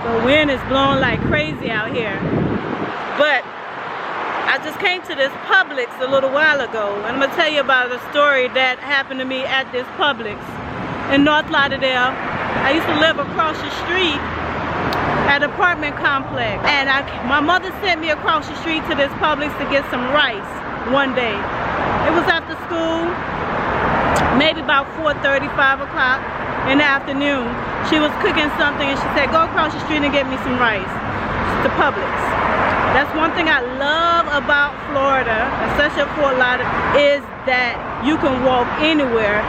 The wind is blowing like crazy out here. But I just came to this Publix a little while ago, and I'm gonna tell you about a story that happened to me at this Publix in North Lauderdale. I used to live across the street at an apartment complex, and my mother sent me across the street to this Publix to get some rice one day. It was after school, maybe about 4:30, 5 o'clock in the afternoon. She was cooking something and she said, go across the street and get me some rice. It's the Publix. That's one thing I love about Florida, especially Fort Lauderdale, is that you can walk anywhere.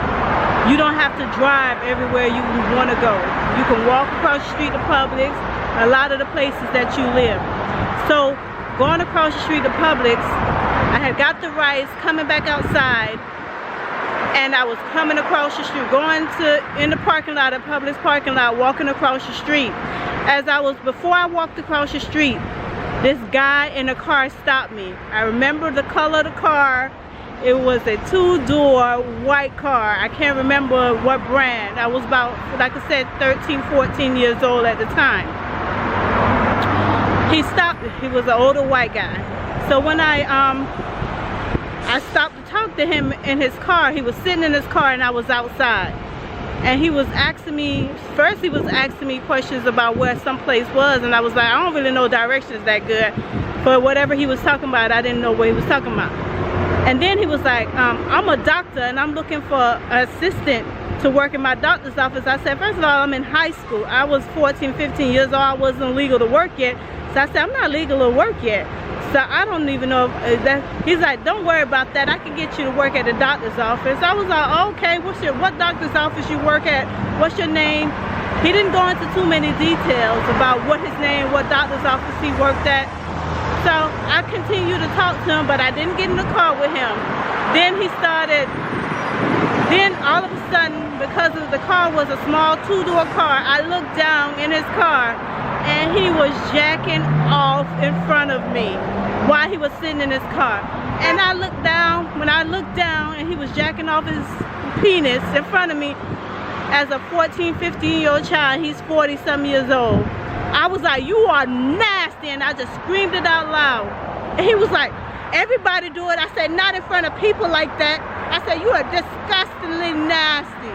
You don't have to drive everywhere you want to go. You can walk across the street to Publix, a lot of the places that you live. So going across the street to Publix, I had got the rice, coming back outside, and I was coming across the street, going in the parking lot, the Publix parking lot, walking across the street. Before I walked across the street, this guy in a car stopped me. I remember the color of the car. It was a 2-door white car. I can't remember what brand. I was about, like I said, 13, 14 years old at the time. He stopped. He was an older white guy. So when I stopped to talk to him in his car, he was sitting in his car and I was outside. And he was asking me, first he was asking me questions about where someplace was, and I was like, I don't really know directions that good. But whatever he was talking about, I didn't know what he was talking about. And then he was like, I'm a doctor and I'm looking for an assistant to work in my doctor's office. I said, first of all, I'm in high school. I was 14, 15 years old. I wasn't legal to work yet. So I said, I'm not legal to work yet. So I don't even know if that. He's like, don't worry about that. I can get you to work at the doctor's office. I was like, okay, what doctor's office you work at? What's your name? He didn't go into too many details about what his name, what doctor's office he worked at. So I continued to talk to him, but I didn't get in the car with him. Then all of a sudden, because the car was a small 2-door car, I looked down in his car and he was jacking off in front of me while he was sitting in his car. And I looked down, when I looked down and he was jacking off his penis in front of me as a 14, 15-year-old child. He's 40-some years old. I was like, you are nasty, and I just screamed it out loud. And he was like, everybody do it. I said, not in front of people like that. I said, you are disgustingly nasty.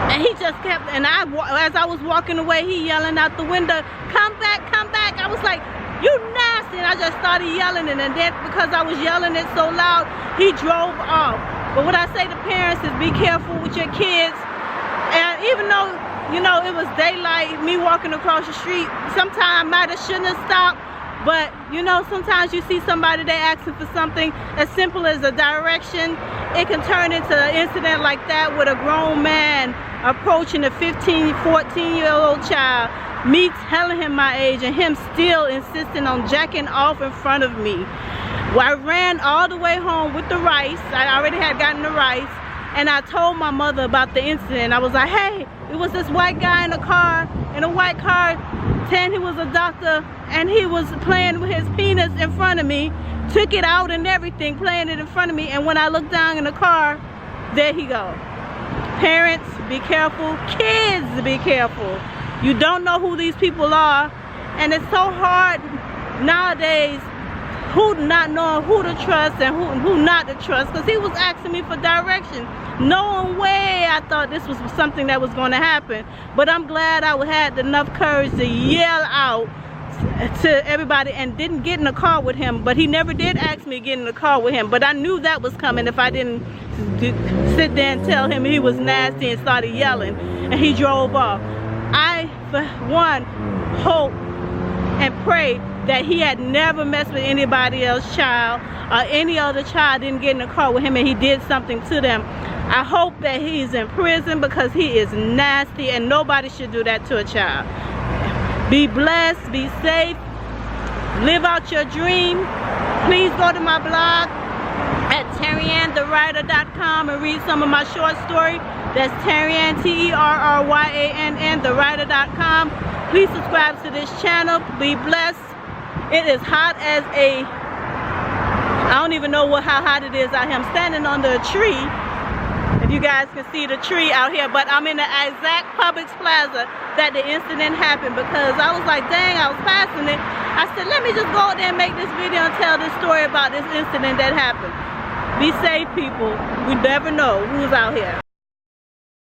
And he just kept, and as I was walking away, he yelling out the window, come back, come back. I was like, you nasty, and I just started yelling it, and then because I was yelling it so loud, he drove off. But what I say to parents is be careful with your kids. And even though, you know, it was daylight, me walking across the street, sometimes I might have shouldn't have stopped, but you know, sometimes you see somebody, they asking for something as simple as a direction. It can turn into an incident like that with a grown man approaching a 15, 14-year-old child, me telling him my age and him still insisting on jacking off in front of me. Well, I ran all the way home with the rice. I already had gotten the rice. And I told my mother about the incident. I was like, hey, it was this white guy in a white car, saying he was a doctor, and he was playing with his penis in front of me, took it out and everything, playing it in front of me, and when I looked down in the car, there he go. Parents, be careful. Kids, be careful. You don't know who these people are, and it's so hard nowadays who not knowing who to trust and who not to trust, because he was asking me for directions. No way I thought this was something that was going to happen, but I'm glad I had enough courage to yell out to everybody and didn't get in the car with him. But he never did ask me to get in the car with him, but I knew that was coming if I didn't sit there and tell him he was nasty and started yelling, and he drove off. I, for one, hope and pray that he had never messed with anybody else's child, or any other child didn't get in the car with him and he did something to them. I hope that he's in prison, because he is nasty and nobody should do that to a child. Be blessed, be safe, live out your dream. Please go to my blog at TerryanTheWriter.com and read some of my short story. That's Terryan, Terryan, TheWriter.com. Please subscribe to this channel. Be blessed. It is hot as I don't even know how hot it is out here. I'm standing under a tree. If You guys can see the tree out here, but I'm in the exact Publix Plaza that the incident happened, because I was like, dang, I was passing it. I said, let me just go out there and make this video and tell this story about this incident that happened. Be safe, people. We never know who's out here.